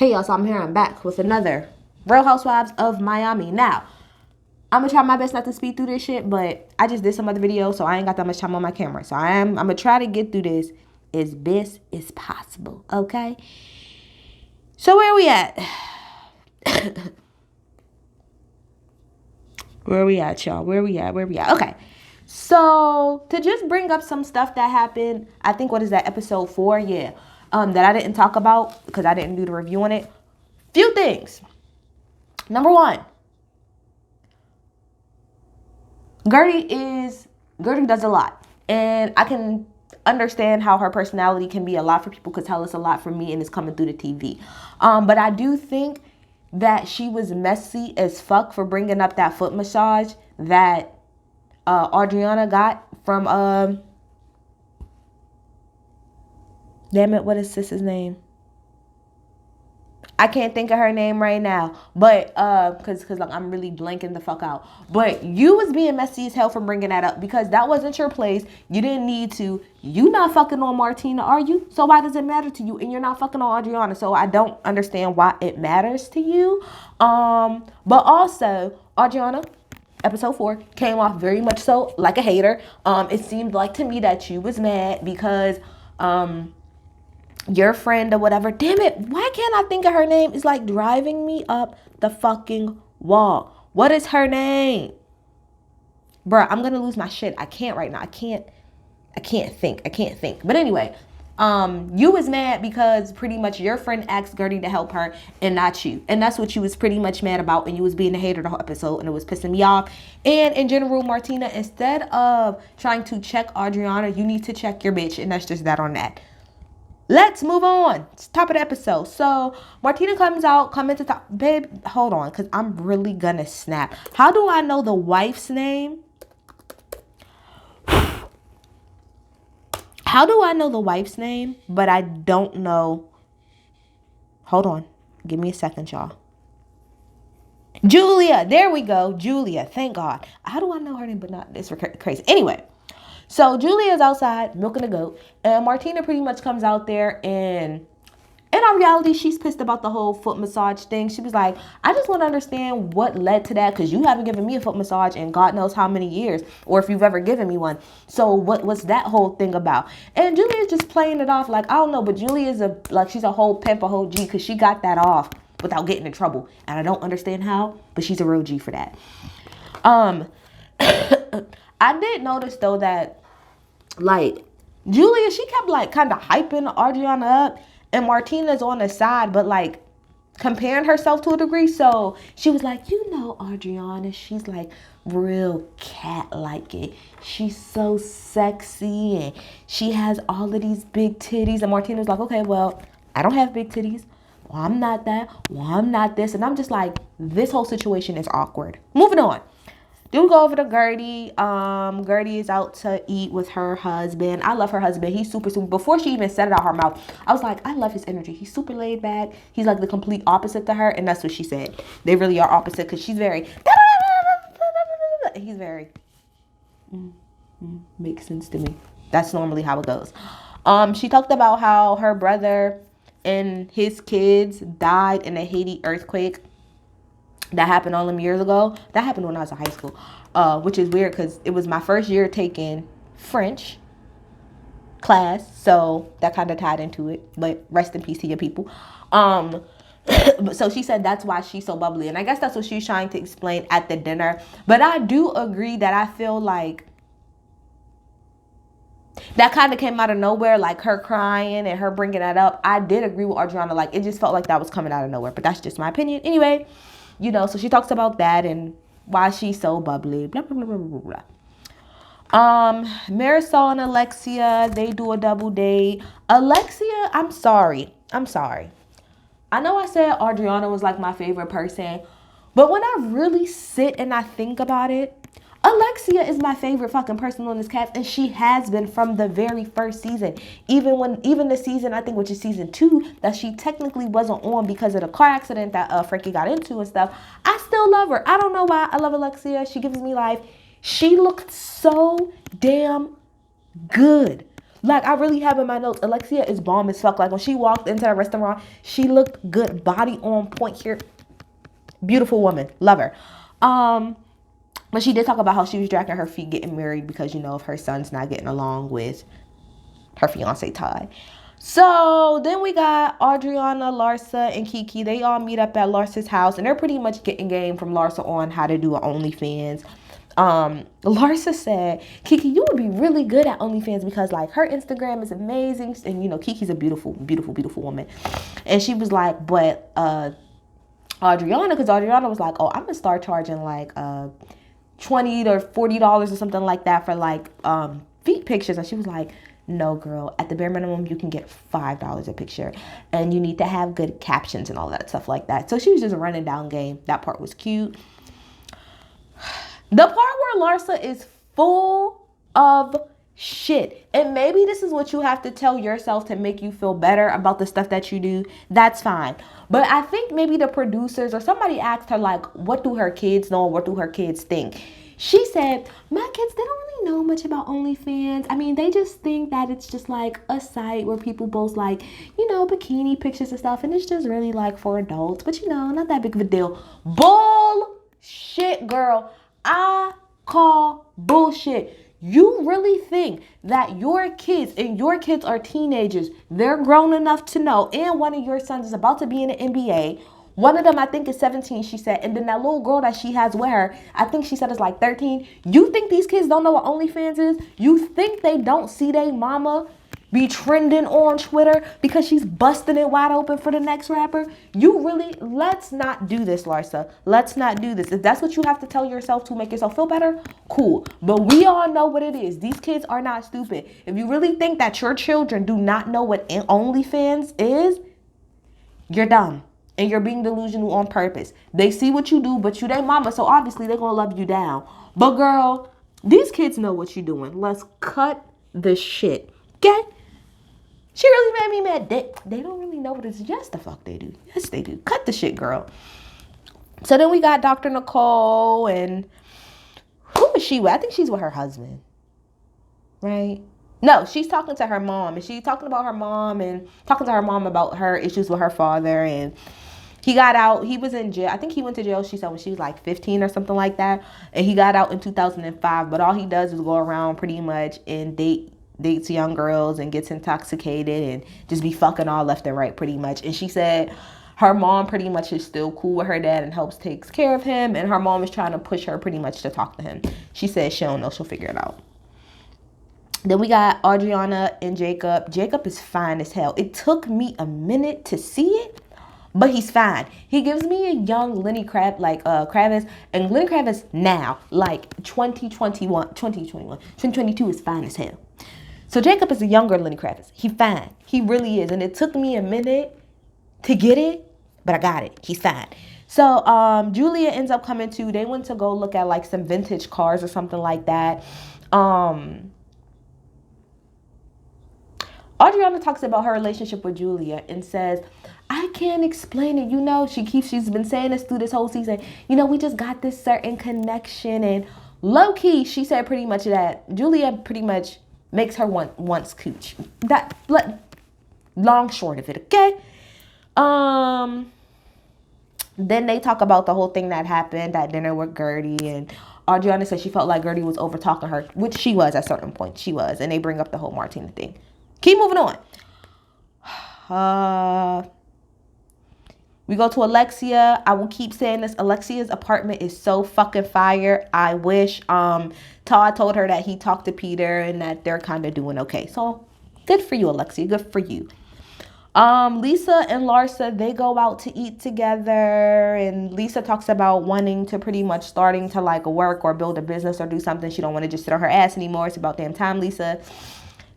Hey y'all, so I'm back with another Real Housewives of Miami. Now, I'm gonna try my best not to speed through this shit, but I just did some other videos, so I ain't got that much time on my camera. So I'm gonna try to get through this as best as possible, okay? So where we at? Where we at, y'all? Where we at? Okay. So to just bring up some stuff that happened, I think what is that, episode 4? Yeah. That I didn't talk about because I didn't do the review on it. Few things. Number one, Gertie does a lot. And I can understand how her personality can be a lot for people because hell, it's a lot for me and it's coming through the TV. But I do think that she was messy as fuck for bringing up that foot massage that Adriana got from, damn it, what is sis's name? I can't think of her name right now, but cause like I'm really blanking the fuck out. But you was being messy as hell for bringing that up because that wasn't your place. You didn't need to. You not fucking on Martina, are you? So why does it matter to you? And you're not fucking on Adriana, so I don't understand why it matters to you. But also Adriana, episode 4 came off very much so like a hater. It seemed like to me that you was mad because your friend or whatever, damn it, why can't I think of her name? It's like driving me up the fucking wall. What is her name? Bruh, I'm gonna lose my shit. I can't right now. I can't think. But anyway, you was mad because pretty much your friend asked Gertie to help her and not you. And that's what you was pretty much mad about, and you was being a hater the whole episode and it was pissing me off. And in general, Martina, instead of trying to check Adriana, you need to check your bitch, and that's just that on that. Let's move on. It's top of the episode. So Martina comes out, come into top. Babe, hold on, because I'm really gonna snap. How do I know the wife's name? How do I know the wife's name, but I don't know? Hold on. Give me a second, y'all. Julia. There we go. Julia. Thank God. How do I know her name, but not? It's crazy. Anyway. So Julia's outside milking a goat, and Martina pretty much comes out there, and in all reality, she's pissed about the whole foot massage thing. She was like, I just want to understand what led to that, because you haven't given me a foot massage in God knows how many years, or if you've ever given me one. So what was that whole thing about? And Julia's just playing it off like, I don't know, but Julia's she's a whole pimp, a whole G, because she got that off without getting in trouble. And I don't understand how, but she's a real G for that. I did notice though that like Julia, she kept like kind of hyping Adriana up, and Martina's on the side, but like comparing herself to a degree. So she was like, you know, Adriana, she's like real cat-like it. She's so sexy and she has all of these big titties. And Martina was like, okay, well, I don't have big titties. Well, I'm not that. Well, I'm not this. And I'm just like, this whole situation is awkward. Moving on. Then we go over to Gertie. Gertie is out to eat with her husband. I love her husband. He's super. Before she even said it out her mouth, I was like, I love his energy. He's super laid back. He's like the complete opposite to her. And that's what she said. They really are opposite because she's very. He's very. Makes sense to me. That's normally how it goes. She talked about how her brother and his kids died in a Haiti earthquake. That happened all them years ago. That happened when I was in high school, which is weird because it was my first year taking French class, so that kind of tied into it. But rest in peace to your people. So she said that's why she's so bubbly, and I guess that's what she's trying to explain at the dinner. But I do agree that I feel like that kind of came out of nowhere, like her crying and her bringing that up. I did agree with Adriana, like it just felt like that was coming out of nowhere. But that's just my opinion. Anyway. You know, so she talks about that and why she's so bubbly. Blah, blah, blah, blah, blah. Marisol and Alexia, they do a double date. Alexia, I'm sorry. I know I said Adriana was like my favorite person, but when I really sit and I think about it, Alexia is my favorite fucking person on this cast, and she has been from the very first season. Even the season, I think, which is season 2, that she technically wasn't on because of the car accident that Frankie got into and stuff. I still love her. I don't know why. I love Alexia. She gives me life. She looked so damn good. Like, I really have in my notes, Alexia is bomb as fuck. Like, when she walked into the restaurant, she looked good, body on point here. Beautiful woman, love her. But she did talk about how she was dragging her feet getting married because, you know, if her son's not getting along with her fiance Todd. So then we got Adriana, Larsa, and Kiki. They all meet up at Larsa's house, and they're pretty much getting game from Larsa on how to do an OnlyFans. Larsa said, Kiki, you would be really good at OnlyFans because, like, her Instagram is amazing, and, you know, Kiki's a beautiful, beautiful, beautiful woman. And she was like, but Adriana, because Adriana was like, oh, I'm gonna start charging like $20 or $40 or something like that for like feet pictures. And she was like, no, girl, at the bare minimum you can get $5 a picture, and you need to have good captions and all that stuff like that. So she was just running down game. That part was cute. The part where Larsa is full of shit, and maybe this is what you have to tell yourself to make you feel better about the stuff that you do, that's fine. But I think maybe the producers or somebody asked her, like, what do her kids know? What do her kids think? She said, my kids, they don't really know much about OnlyFans. I mean, they just think that it's just like a site where people post, like, you know, bikini pictures and stuff, and it's just really like for adults, but, you know, not that big of a deal. Bullshit, girl. I call bullshit. You really think that your kids, and your kids are teenagers, they're grown enough to know, and one of your sons is about to be in the NBA. One of them, I think, is 17, she said. And then that little girl that she has with her, I think she said is like 13. You think these kids don't know what OnlyFans is? You think they don't see their mama be trending on Twitter because she's busting it wide open for the next rapper? You really, let's not do this, Larsa. Let's not do this. If that's what you have to tell yourself to make yourself feel better, cool. But we all know what it is. These kids are not stupid. If you really think that your children do not know what OnlyFans is, you're dumb. And you're being delusional on purpose. They see what you do, but you their mama, so obviously they're going to love you down. But girl, these kids know what you're doing. Let's cut the shit. Okay? She really made me mad. They don't really know what it's. Yes, the fuck they do. Yes, they do. Cut the shit, girl. So then we got Dr. Nicole, and who is she with? I think she's with her husband. Right? No, she's talking to her mom, and she's talking about her mom and talking to her mom about her issues with her father. And he got out. He was in jail. I think he went to jail, she said, when she was like 15 or something like that. And he got out in 2005. But all he does is go around pretty much and dates young girls and gets intoxicated and just be fucking all left and right pretty much. And she said her mom pretty much is still cool with her dad and takes care of him. And her mom is trying to push her pretty much to talk to him. She said she don't know. She'll figure it out. Then we got Adriana and Jacob. Jacob is fine as hell. It took me a minute to see it, but he's fine. He gives me a young Lenny Kravitz, and Lenny Kravitz now, like 2022 is fine as hell. So Jacob is a younger Lenny Kravitz. He fine. He really is. And it took me a minute to get it, but I got it. He's fine. So Julia ends up coming too. They went to go look at like some vintage cars or something like that. Adriana talks about her relationship with Julia and says, I can't explain it. You know, she's been saying this through this whole season. You know, we just got this certain connection. And low key, she said pretty much that Julia pretty much makes her wants cooch. That, long short of it, okay? Then they talk about the whole thing that happened at dinner with Gertie, and Adriana said she felt like Gertie was over talking her, which she was at a certain point. She was, and they bring up the whole Martina thing. Keep moving on. We go to Alexia. I will keep saying this. Alexia's apartment is so fucking fire. I wish Todd told her that he talked to Peter and that they're kind of doing okay. So good for you, Alexia. Good for you. Lisa and Larsa, they go out to eat together, and Lisa talks about wanting to pretty much starting to like work or build a business or do something. She don't want to just sit on her ass anymore. It's about damn time, Lisa.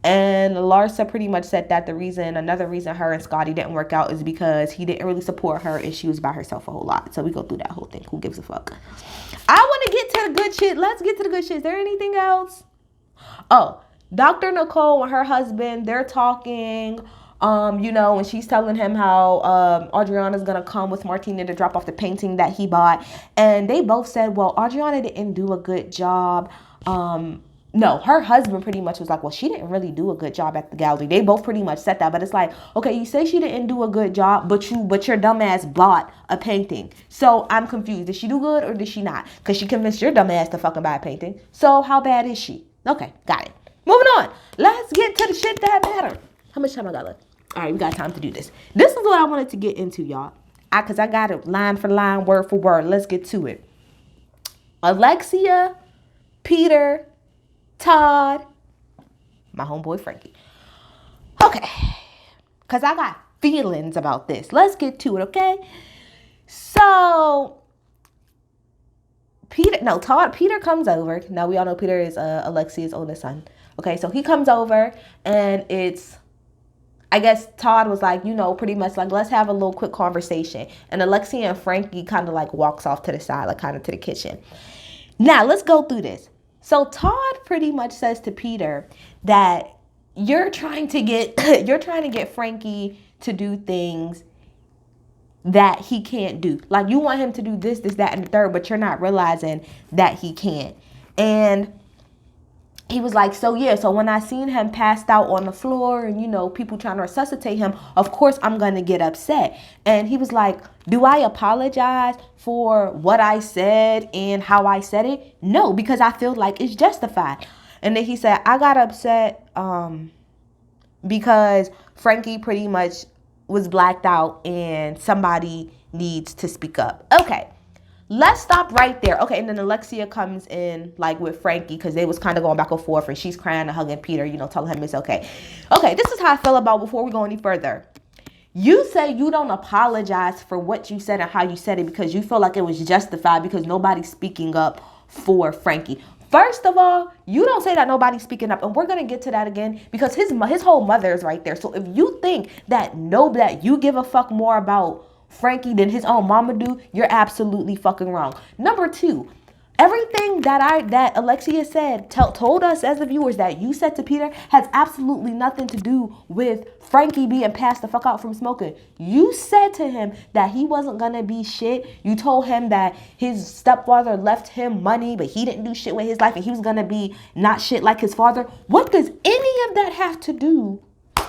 And Larsa pretty much said that another reason her and Scotty didn't work out is because he didn't really support her and she was by herself a whole lot. So we go through that whole thing. Who gives a fuck? I want to get to the good shit. Let's get to the good shit. Is there anything else? Oh, Dr. Nicole and her husband, they're talking, and she's telling him how Adriana's going to come with Martina to drop off the painting that he bought. And they both said, well, Adriana didn't do a good job no, her husband pretty much was like, well, she didn't really do a good job at the gallery. They both pretty much said that, but it's like, okay, you say she didn't do a good job, but your dumbass bought a painting. So I'm confused. Did she do good or did she not? Because she convinced your dumbass to fucking buy a painting. So how bad is she? Okay, got it. Moving on. Let's get to the shit that matter. How much time I got left? All right, we got time to do this. This is what I wanted to get into, y'all. Because I got it line for line, word for word. Let's get to it. Alexia, Peter, Todd, my homeboy Frankie. Okay, because I got feelings about this. Let's get to it, okay? So, Peter comes over. Now, we all know Peter is Alexia's oldest son. Okay, so he comes over, and I guess Todd was like, pretty much like, let's have a little quick conversation. And Alexia and Frankie kind of like walks off to the side, like kind of to the kitchen. Now, let's go through this. So Todd pretty much says to Peter that you're trying to get Frankie to do things that he can't do. Like, you want him to do this, that, and the third, but you're not realizing that he can't. And he was like, so when I seen him passed out on the floor and, people trying to resuscitate him, of course I'm going to get upset. And he was like, do I apologize for what I said and how I said it? No, because I feel like it's justified. And then he said, I got upset because Frankie pretty much was blacked out and somebody needs to speak up. Okay. Let's stop right there. Okay, and then Alexia comes in like with Frankie because they was kind of going back and forth and she's crying and hugging Peter, telling him it's okay. Okay, this is how I feel about before we go any further. You say you don't apologize for what you said and how you said it because you feel like it was justified because nobody's speaking up for Frankie. First of all, you don't say that nobody's speaking up, and we're gonna get to that again because his whole mother is right there. So if you think that you give a fuck more about Frankie than his own mama do, you're absolutely fucking wrong. Number two, everything that Alexia said told us as the viewers that you said to Peter has absolutely nothing to do with Frankie being passed the fuck out from smoking. You said to him that he wasn't gonna be shit. You told him that his stepfather left him money, but he didn't do shit with his life and he was gonna be not shit like his father. What does any of that have to do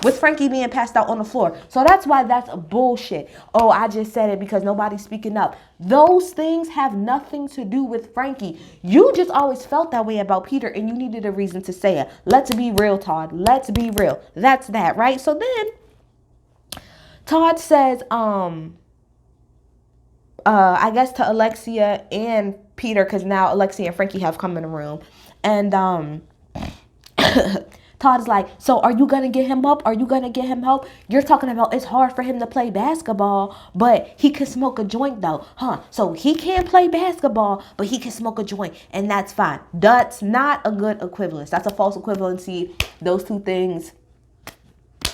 with Frankie being passed out on the floor? So that's why that's a bullshit. Oh, I just said it because nobody's speaking up. Those things have nothing to do with Frankie. You just always felt that way about Peter and you needed a reason to say it. Let's be real, Todd. Let's be real. That's that, right? So then Todd says, I guess to Alexia and Peter, because now Alexia and Frankie have come in the room. And Todd's like, so are you going to get him up? Are you going to get him help? You're talking about it's hard for him to play basketball, but he can smoke a joint though. So he can't play basketball, but he can smoke a joint and that's fine. That's not a good equivalence. That's a false equivalency. Those two things,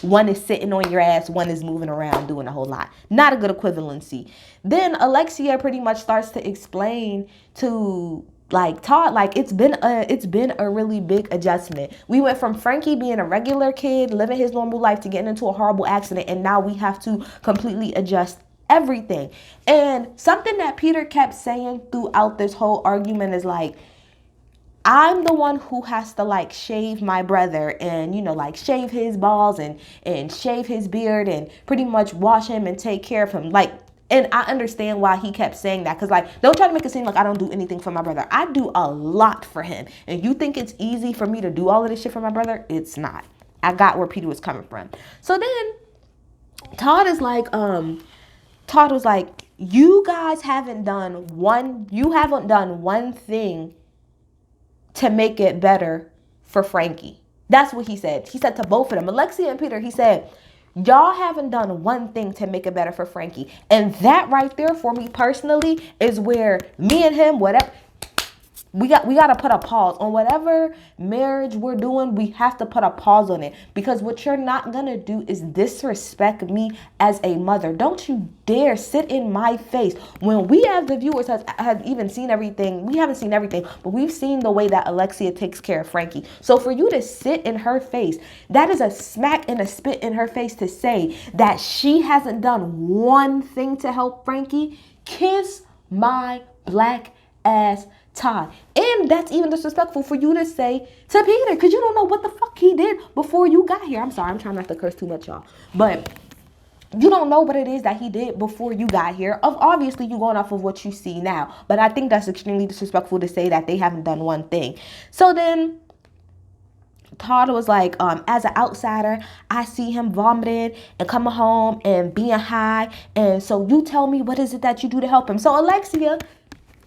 one is sitting on your ass, one is moving around doing a whole lot. Not a good equivalency. Then Alexia pretty much starts to explain to Todd, it's been a really big adjustment. We went from Frankie being a regular kid, living his normal life, to getting into a horrible accident, and now we have to completely adjust everything. And something that Peter kept saying throughout this whole argument is I'm the one who has to shave my brother and, shave his balls and shave his beard and pretty much wash him and take care of him. And I understand why he kept saying that. Because, don't try to make it seem like I don't do anything for my brother. I do a lot for him. And you think it's easy for me to do all of this shit for my brother? It's not. I got where Peter was coming from. So then Todd was like, you guys haven't done one thing to make it better for Frankie. That's what he said. He said to both of them, Alexia and Peter, he said, y'all haven't done one thing to make it better for Frankie. And that right there, for me personally, is where me and him, whatever, we got to put a pause on whatever marriage we're doing. We have to put a pause on it, because what you're not going to do is disrespect me as a mother. Don't you dare sit in my face when we, as the viewers, have even seen everything. We haven't seen everything, but we've seen the way that Alexia takes care of Frankie. So for you to sit in her face, that is a smack and a spit in her face to say that she hasn't done one thing to help Frankie. Kiss my black ass Todd. And that's even disrespectful for you to say to Peter, because you don't know what the fuck he did before you got here. I'm sorry, I'm trying not to curse too much, y'all. But you don't know what it is that he did before you got here. Obviously, you're going off of what you see now. But I think that's extremely disrespectful to say that they haven't done one thing. So then Todd was like, as an outsider, I see him vomiting and coming home and being high. And so you tell me, what is it that you do to help him? So Alexia,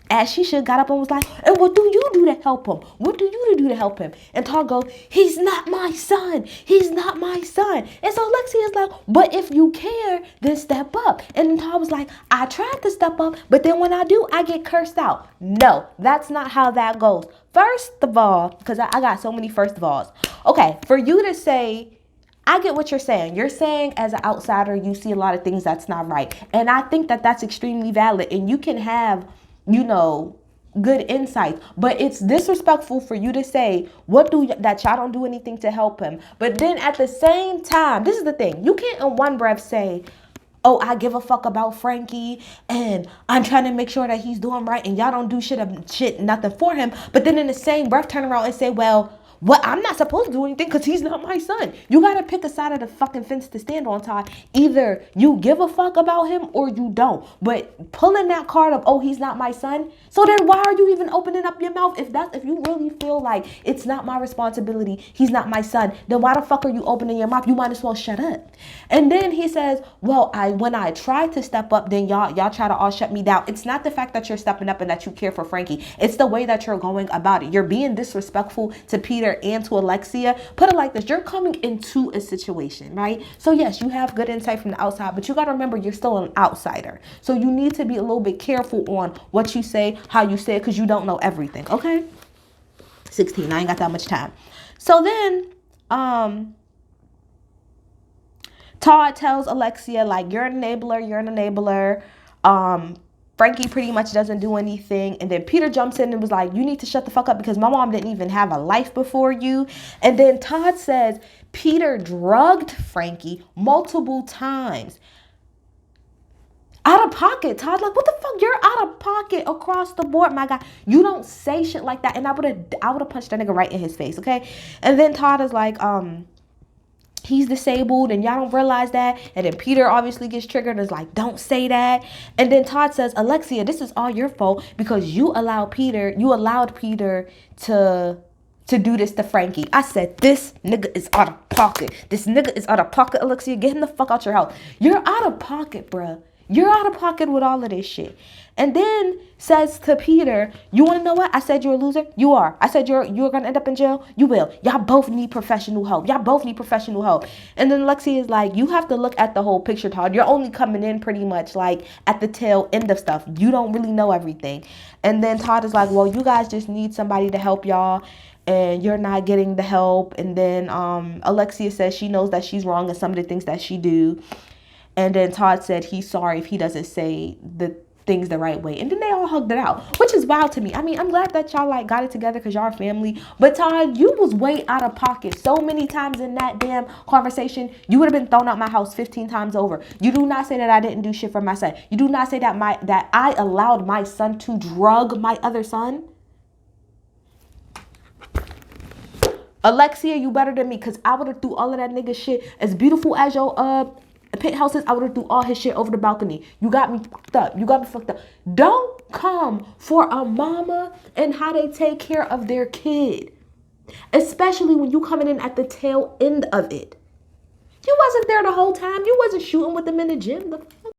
as she should, got up and was like, and what do you do to help him? What do you do to help him? And Todd goes, he's not my son. He's not my son. And so Lexi is like, but if you care, then step up. And Todd was like, I tried to step up, but then when I do, I get cursed out. No, that's not how that goes. First of all, because I got so many first of alls. Okay, for you to say, I get what you're saying. You're saying as an outsider, you see a lot of things that's not right. And I think that that's extremely valid. And you can have, you know, good insights, but it's disrespectful for you to say that y'all don't do anything to help him. But then at the same time, this is the thing, you can't in one breath say, oh, I give a fuck about Frankie and I'm trying to make sure that he's doing right and y'all don't do nothing for him, but then in the same breath turn around and say, well, what, I'm not supposed to do anything because he's not my son. You got to pick a side of the fucking fence to stand on, Todd. Either you give a fuck about him or you don't. But pulling that card of, oh, he's not my son. So then why are you even opening up your mouth? If you really feel like it's not my responsibility, he's not my son, then why the fuck are you opening your mouth? You might as well shut up. And then he says, well, when I try to step up, then y'all try to all shut me down. It's not the fact that you're stepping up and that you care for Frankie. It's the way that you're going about it. You're being disrespectful to Peter and to Alexia. Put it like this, you're coming into a situation, right? So yes, you have good insight from the outside, but you got to remember you're still an outsider. So you need to be a little bit careful on what you say, how you say it, because you don't know everything, okay? 16, I ain't got that much time. So then, Todd tells Alexia, like, you're an enabler. Frankie pretty much doesn't do anything. And then Peter jumps in and was like, you need to shut the fuck up because my mom didn't even have a life before you. And then Todd says Peter drugged Frankie multiple times. Out of pocket. Todd's like, what the fuck? You're out of pocket across the board, my guy. You don't say shit like that. And I would have punched that nigga right in his face, okay? And then Todd is like, he's disabled and y'all don't realize that. And then Peter obviously gets triggered and is like, don't say that. And then Todd says, Alexia, this is all your fault because you allowed Peter to do this to Frankie. I said, this nigga is out of pocket. This nigga is out of pocket, Alexia. Get him the fuck out your house. You're out of pocket, bruh. You're out of pocket with all of this shit. And then says to Peter, you want to know what? I said you're a loser. You are. I said you're going to end up in jail. You will. Y'all both need professional help. And then Lexi is like, you have to look at the whole picture, Todd. You're only coming in pretty much like at the tail end of stuff. You don't really know everything. And then Todd is like, well, you guys just need somebody to help y'all. And you're not getting the help. And then Alexia says she knows that she's wrong in some of the things that she do. And then Todd said he's sorry if he doesn't say the things the right way. And then they all hugged it out, which is wild to me. I mean, I'm glad that y'all like got it together because y'all are family. But Todd, you was way out of pocket so many times in that damn conversation. You would have been thrown out my house 15 times over. You do not say that I didn't do shit for my son. You do not say that I allowed my son to drug my other son. Alexia, you better than me because I would have threw all of that nigga shit. As beautiful as your penthouses, I would have threw all his shit over the balcony. You got me fucked up. Don't come for a mama and how they take care of their kid. Especially when you coming in at the tail end of it. You wasn't there the whole time. You wasn't shooting with them in the gym. The